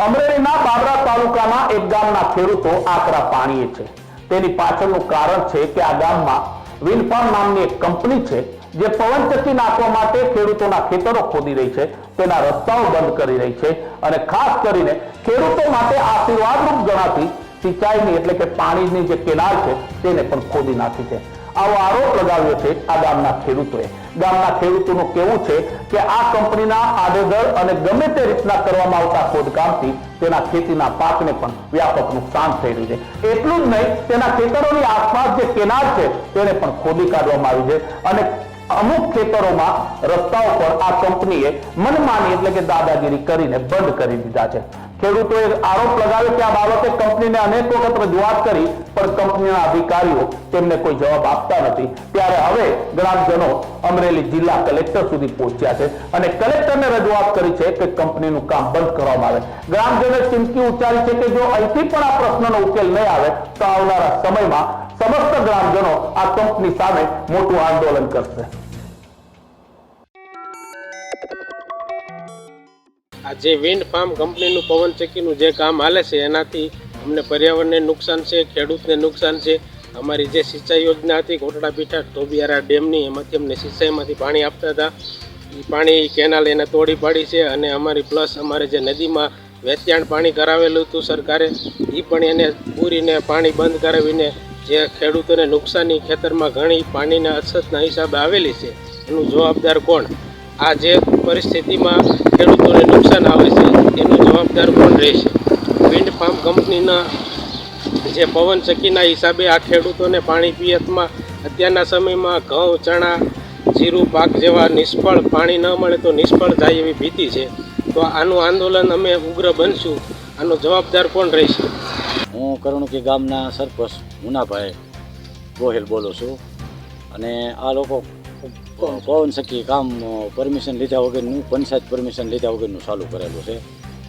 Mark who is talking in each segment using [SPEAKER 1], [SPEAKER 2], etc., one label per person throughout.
[SPEAKER 1] અમરેલીના બાબરા તાલુકાના એક ગામના ખેડૂતો આકરા પાણીએ છે। તેની પાછળનું કારણ છે કે આ ગામમાં વિન્ડફાર્મ નામની એક કંપની છે જે પવનચક્કી નાખવા માટે ખેડૂતોના ખેતરો ખોદી રહી છે, તેના રસ્તાઓ બંધ કરી રહી છે અને ખાસ કરીને ખેડૂતો માટે આશીર્વાદરૂપ ગણાતી સિંચાઈની એટલે કે પાણીની જે કેનાલ છે તેને પણ ખોદી નાખી છે। આવો આરોપ લગાવ્યો છે આ ગામના ખેડૂતોએ। ગામના ખેડૂતોનું કહેવું છે કે આ કંપનીના આડેધડ અને ગમે તે રીતના કરવામાં આવતા ખોદકામથી તેના ખેતીના પાકને પણ વ્યાપક નુકસાન થઈ રહ્યું છે। એટલું જ નહીં, તેના ખેતરોની આસપાસ જે કેનાલ છે તેને પણ ખોદી કાઢવામાં આવી છે અને અમુક ખેતરોમાં રસ્તાઓ પર આ કંપનીએ મનમાની એટલે કે દાદાગીરી કરીને બંધ કરી દીધા છે। ખેડૂતોએ આરોપ લગાવ્યો કે આ બાબતે કંપનીને અનેક વખત રજૂઆત કરી પણ કંપનીના અધિકારીઓ તેમને કોઈ જવાબ આપતા નથી। ત્યારે હવે ગ્રામજનો અમરેલી જિલ્લા કલેક્ટર સુધી પહોંચ્યા છે અને કલેક્ટરને રજૂઆત કરી છે કે કંપનીનું કામ બંધ કરવામાં આવે। ગ્રામજનોએ ચીમકી ઉચ્ચારી છે કે જો અહીંથી પણ આ પ્રશ્નનો ઉકેલ નહીં આવે તો આવનારા સમયમાં સમસ્ત ગ્રામજનો આ કંપની સામે મોટું આંદોલન કરશે।
[SPEAKER 2] આ જે વિન્ડ ફાર્મ કંપનીનું પવનચક્કીનું જે કામ હાલે છે એનાથી અમને પર્યાવરણને નુકસાન છે, ખેડૂતને નુકસાન છે। અમારી જે સિંચાઈ યોજના હતી કોટડા પીઠા ધોબિયારા ડેમની, એમાંથી અમને સિંચાઈમાંથી પાણી આપતા હતા, એ પાણી કેનાલ એને તોડી પાડી છે અને અમારી પ્લસ અમારે જે નદીમાં વેચાણ પાણી કરાવેલું હતું સરકારે, એ પણ એને પૂરીને પાણી બંધ કરાવીને જે ખેડૂતોને નુકસાની ખેતરમાં ઘણી પાણીના અછતના હિસાબે આવેલી છે, એનું જવાબદાર કોણ? આ જે પરિસ્થિતિમાં ખેડૂતોને નુકસાન આવે છે એનું જવાબદાર કોણ રહેશે? વિન્ડ ફાર્મ કંપનીના જે પવનચક્કીના હિસાબે આ ખેડૂતોને પાણી પિયતમાં અત્યારના સમયમાં ઘઉં, ચણા, જીરું પાક જેવા નિષ્ફળ પાણી ન મળે તો નિષ્ફળ જાય એવી ભીતિ છે। તો આનું આંદોલન અમે ઉગ્ર બનશું। આનો જવાબદાર કોણ રહેશે?
[SPEAKER 3] હું કરુણકી ગામના સરપંચ મુનાભાઈ ગોહિલ બોલું છું અને આ લોકો પવનચક્કી કામ પરમિશન લીધા વગરનું, પંચાયત પરમિશન લીધા વગરનું ચાલુ કરેલું છે।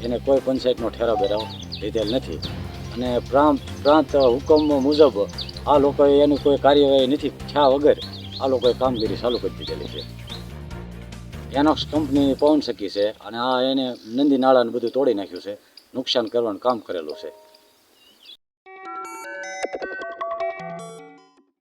[SPEAKER 3] એને કોઈ પંચાયતનો ઠેરા બેરાવ લીધેલ નથી અને પ્રાંત હુકમ મુજબ આ લોકોએ એની કોઈ કાર્યવાહી નથી થયા વગર આ લોકોએ કામગીરી ચાલુ કરી દીધેલી છે। એનોક્સ કંપની પવનચક્કી છે અને આ એને નંદી નાળાને બધું તોડી નાખ્યું છે, નુકસાન કરવાનું કામ કરેલું છે।